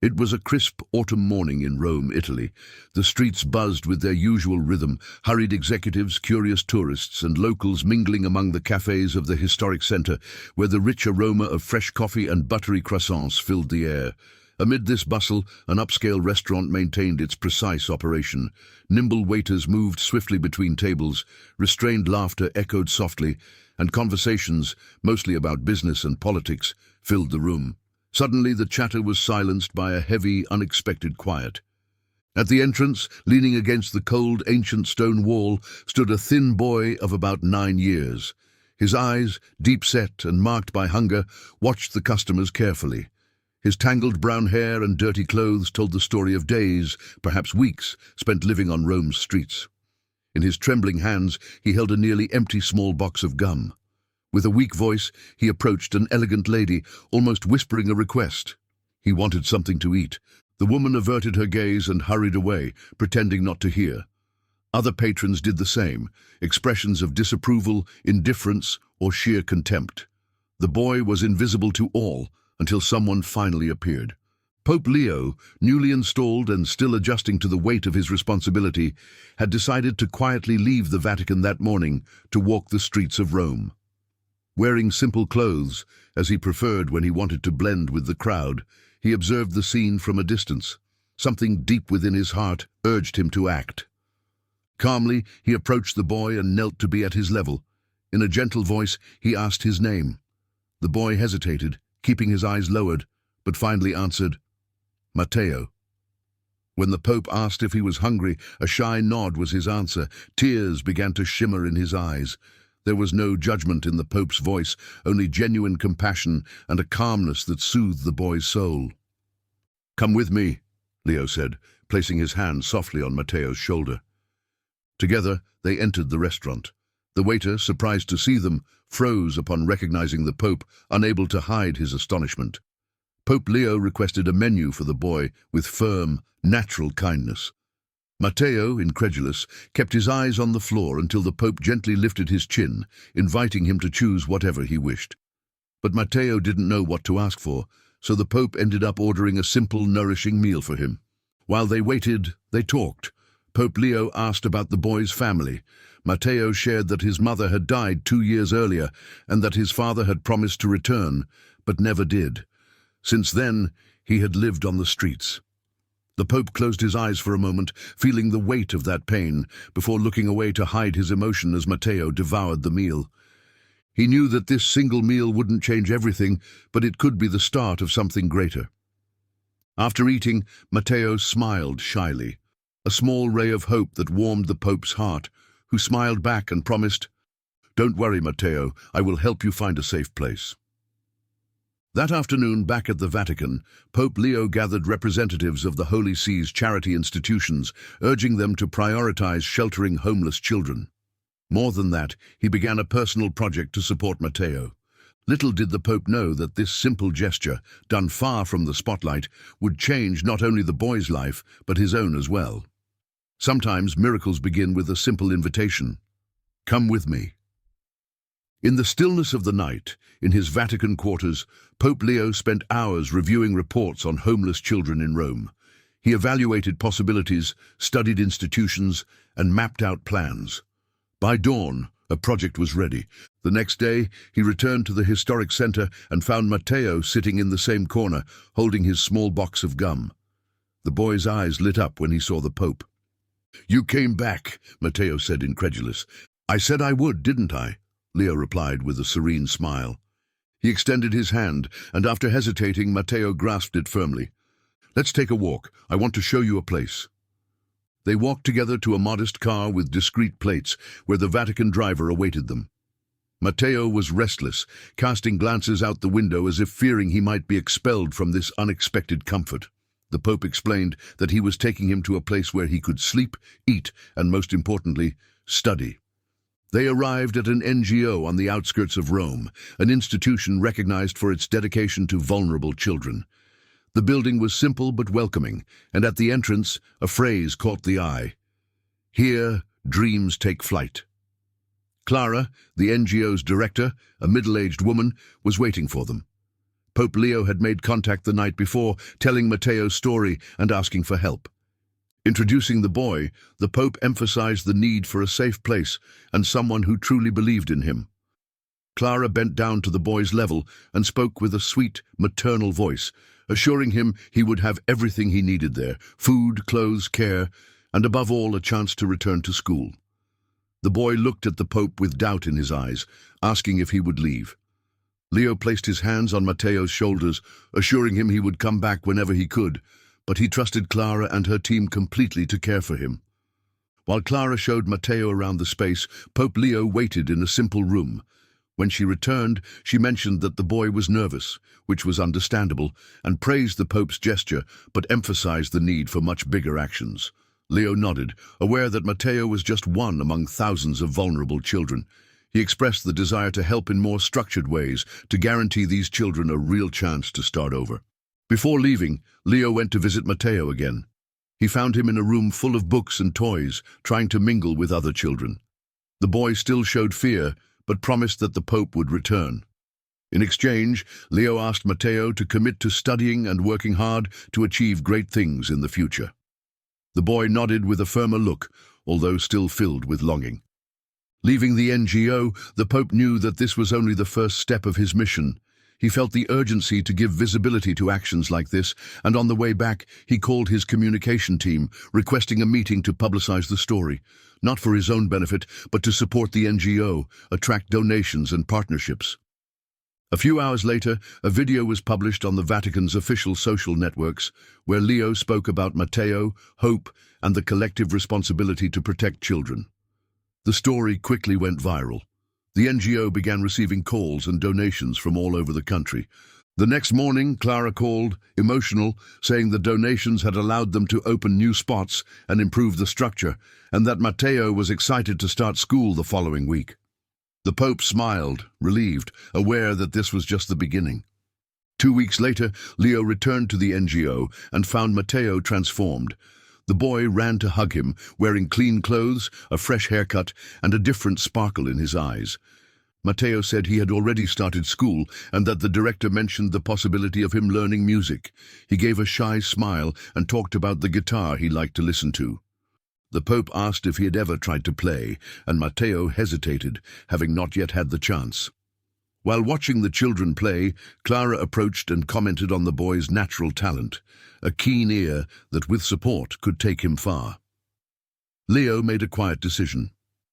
It was a crisp autumn morning in Rome, Italy. The streets buzzed with their usual rhythm, hurried executives, curious tourists, and locals mingling among the cafes of the historic centre, where the rich aroma of fresh coffee and buttery croissants filled the air. Amid this bustle, an upscale restaurant maintained its precise operation. Nimble waiters moved swiftly between tables, restrained laughter echoed softly, and conversations, mostly about business and politics, filled the room. Suddenly the chatter was silenced by a heavy, unexpected quiet. At the entrance, leaning against the cold, ancient stone wall, stood a thin boy of about 9 years. His eyes, deep-set and marked by hunger, watched the customers carefully. His tangled brown hair and dirty clothes told the story of days, perhaps weeks, spent living on Rome's streets. In his trembling hands, he held a nearly empty small box of gum. With a weak voice, he approached an elegant lady, almost whispering a request. He wanted something to eat. The woman averted her gaze and hurried away, pretending not to hear. Other patrons did the same, expressions of disapproval, indifference, or sheer contempt. The boy was invisible to all, until someone finally appeared. Pope Leo, newly installed and still adjusting to the weight of his responsibility, had decided to quietly leave the Vatican that morning to walk the streets of Rome. Wearing simple clothes, as he preferred when he wanted to blend with the crowd, he observed the scene from a distance. Something deep within his heart urged him to act. Calmly, he approached the boy and knelt to be at his level. In a gentle voice, he asked his name. The boy hesitated, keeping his eyes lowered, but finally answered, "Matteo." When the Pope asked if he was hungry, a shy nod was his answer. Tears began to shimmer in his eyes. There was no judgment in the Pope's voice, only genuine compassion and a calmness that soothed the boy's soul. "Come with me," Leo said, placing his hand softly on Matteo's shoulder. Together, they entered the restaurant. The waiter, surprised to see them, froze upon recognizing the Pope, unable to hide his astonishment. Pope Leo requested a menu for the boy with firm, natural kindness. Matteo, incredulous, kept his eyes on the floor until the Pope gently lifted his chin, inviting him to choose whatever he wished. But Matteo didn't know what to ask for, so the Pope ended up ordering a simple, nourishing meal for him. While they waited, they talked. Pope Leo asked about the boy's family. Matteo shared that his mother had died 2 years earlier and that his father had promised to return, but never did. Since then, he had lived on the streets. The Pope closed his eyes for a moment, feeling the weight of that pain, before looking away to hide his emotion as Matteo devoured the meal. He knew that this single meal wouldn't change everything, but it could be the start of something greater. After eating, Matteo smiled shyly, a small ray of hope that warmed the Pope's heart, who smiled back and promised, "Don't worry, Matteo, I will help you find a safe place." That afternoon, back at the Vatican, Pope Leo gathered representatives of the Holy See's charity institutions, urging them to prioritize sheltering homeless children. More than that, he began a personal project to support Matteo. Little did the Pope know that this simple gesture, done far from the spotlight, would change not only the boy's life, but his own as well. Sometimes miracles begin with a simple invitation. Come with me. In the stillness of the night, in his Vatican quarters, Pope Leo spent hours reviewing reports on homeless children in Rome. He evaluated possibilities, studied institutions, and mapped out plans. By dawn, a project was ready. The next day, he returned to the historic center and found Matteo sitting in the same corner, holding his small box of gum. The boy's eyes lit up when he saw the Pope. "You came back," Matteo said, incredulous. "I said I would, didn't I?" Leo replied with a serene smile. He extended his hand, and after hesitating, Matteo grasped it firmly. "Let's take a walk. I want to show you a place." They walked together to a modest car with discreet plates, where the Vatican driver awaited them. Matteo was restless, casting glances out the window as if fearing he might be expelled from this unexpected comfort. The Pope explained that he was taking him to a place where he could sleep, eat, and most importantly, study. They arrived at an NGO on the outskirts of Rome, an institution recognized for its dedication to vulnerable children. The building was simple but welcoming, and at the entrance, a phrase caught the eye. "Here, dreams take flight." Clara, the NGO's director, a middle-aged woman, was waiting for them. Pope Leo had made contact the night before, telling Matteo's story and asking for help. Introducing the boy, the Pope emphasized the need for a safe place and someone who truly believed in him. Clara bent down to the boy's level and spoke with a sweet, maternal voice, assuring him he would have everything he needed there: food, clothes, care, and above all, a chance to return to school. The boy looked at the Pope with doubt in his eyes, asking if he would leave. Leo placed his hands on Matteo's shoulders, assuring him he would come back whenever he could, but he trusted Clara and her team completely to care for him. While Clara showed Matteo around the space, Pope Leo waited in a simple room. When she returned, she mentioned that the boy was nervous, which was understandable, and praised the Pope's gesture, but emphasized the need for much bigger actions. Leo nodded, aware that Matteo was just one among thousands of vulnerable children. He expressed the desire to help in more structured ways, to guarantee these children a real chance to start over. Before leaving, Leo went to visit Matteo again. He found him in a room full of books and toys, trying to mingle with other children. The boy still showed fear, but promised that the Pope would return. In exchange, Leo asked Matteo to commit to studying and working hard to achieve great things in the future. The boy nodded with a firmer look, although still filled with longing. Leaving the NGO, the Pope knew that this was only the first step of his mission. He felt the urgency to give visibility to actions like this, and on the way back, he called his communication team, requesting a meeting to publicize the story, not for his own benefit, but to support the NGO, attract donations and partnerships. A few hours later, a video was published on the Vatican's official social networks, where Leo spoke about Matteo, hope, and the collective responsibility to protect children. The story quickly went viral. The NGO began receiving calls and donations from all over the country. The next morning, Clara called, emotional, saying the donations had allowed them to open new spots and improve the structure, and that Matteo was excited to start school the following week. The Pope smiled, relieved, aware that this was just the beginning. 2 weeks later, Leo returned to the NGO and found Matteo transformed. The boy ran to hug him, wearing clean clothes, a fresh haircut, and a different sparkle in his eyes. Matteo said he had already started school and that the director mentioned the possibility of him learning music. He gave a shy smile and talked about the guitar he liked to listen to. The Pope asked if he had ever tried to play, and Matteo hesitated, having not yet had the chance. While watching the children play, Clara approached and commented on the boy's natural talent, a keen ear that, with support, could take him far. Leo made a quiet decision.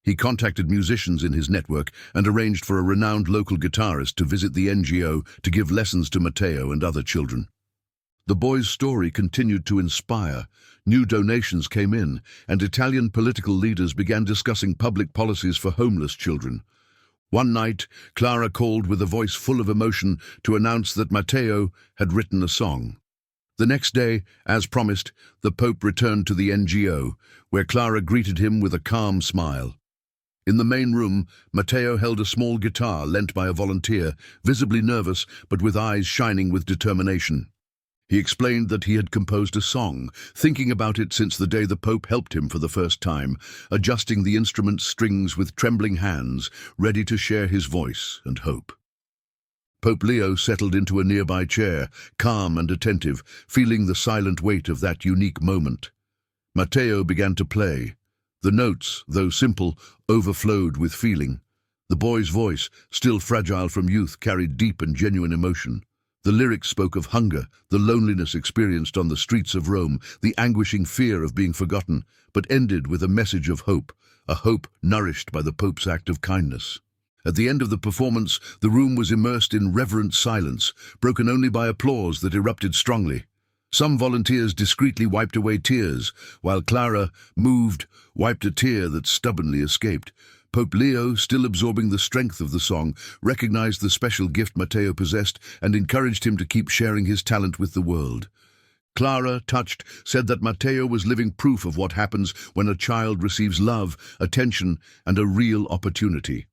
He contacted musicians in his network and arranged for a renowned local guitarist to visit the NGO to give lessons to Matteo and other children. The boy's story continued to inspire. New donations came in, and Italian political leaders began discussing public policies for homeless children. One night, Clara called with a voice full of emotion to announce that Matteo had written a song. The next day, as promised, the Pope returned to the NGO, where Clara greeted him with a calm smile. In the main room, Matteo held a small guitar lent by a volunteer, visibly nervous but with eyes shining with determination. He explained that he had composed a song, thinking about it since the day the Pope helped him for the first time, adjusting the instrument's strings with trembling hands, ready to share his voice and hope. Pope Leo settled into a nearby chair, calm and attentive, feeling the silent weight of that unique moment. Matteo began to play. The notes, though simple, overflowed with feeling. The boy's voice, still fragile from youth, carried deep and genuine emotion. The lyrics spoke of hunger, the loneliness experienced on the streets of Rome, the anguishing fear of being forgotten, but ended with a message of hope, a hope nourished by the Pope's act of kindness. At the end of the performance, the room was immersed in reverent silence, broken only by applause that erupted strongly. Some volunteers discreetly wiped away tears, while Clara, moved, wiped a tear that stubbornly escaped. Pope Leo, still absorbing the strength of the song, recognized the special gift Matteo possessed and encouraged him to keep sharing his talent with the world. Clara, touched, said that Matteo was living proof of what happens when a child receives love, attention, and a real opportunity.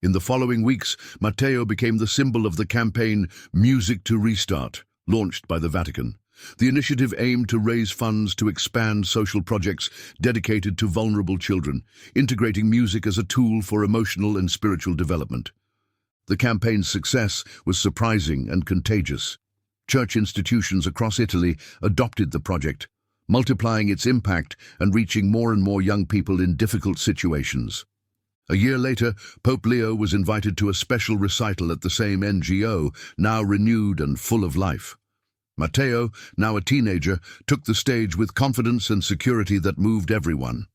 In the following weeks, Matteo became the symbol of the campaign Music to Restart, launched by the Vatican. The initiative aimed to raise funds to expand social projects dedicated to vulnerable children, integrating music as a tool for emotional and spiritual development. The campaign's success was surprising and contagious. Church institutions across Italy adopted the project, multiplying its impact and reaching more and more young people in difficult situations. A year later, Pope Leo was invited to a special recital at the same NGO, now renewed and full of life. Matteo, now a teenager, took the stage with confidence and security that moved everyone.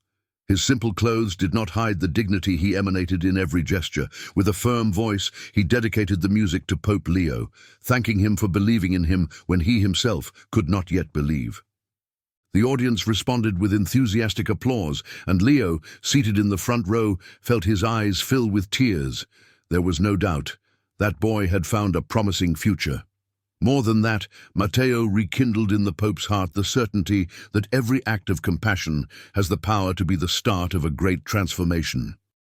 His simple clothes did not hide the dignity he emanated in every gesture. With a firm voice, he dedicated the music to Pope Leo, thanking him for believing in him when he himself could not yet believe. The audience responded with enthusiastic applause, and Leo, seated in the front row, felt his eyes fill with tears. There was no doubt that boy had found a promising future. More than that, Matteo rekindled in the Pope's heart the certainty that every act of compassion has the power to be the start of a great transformation.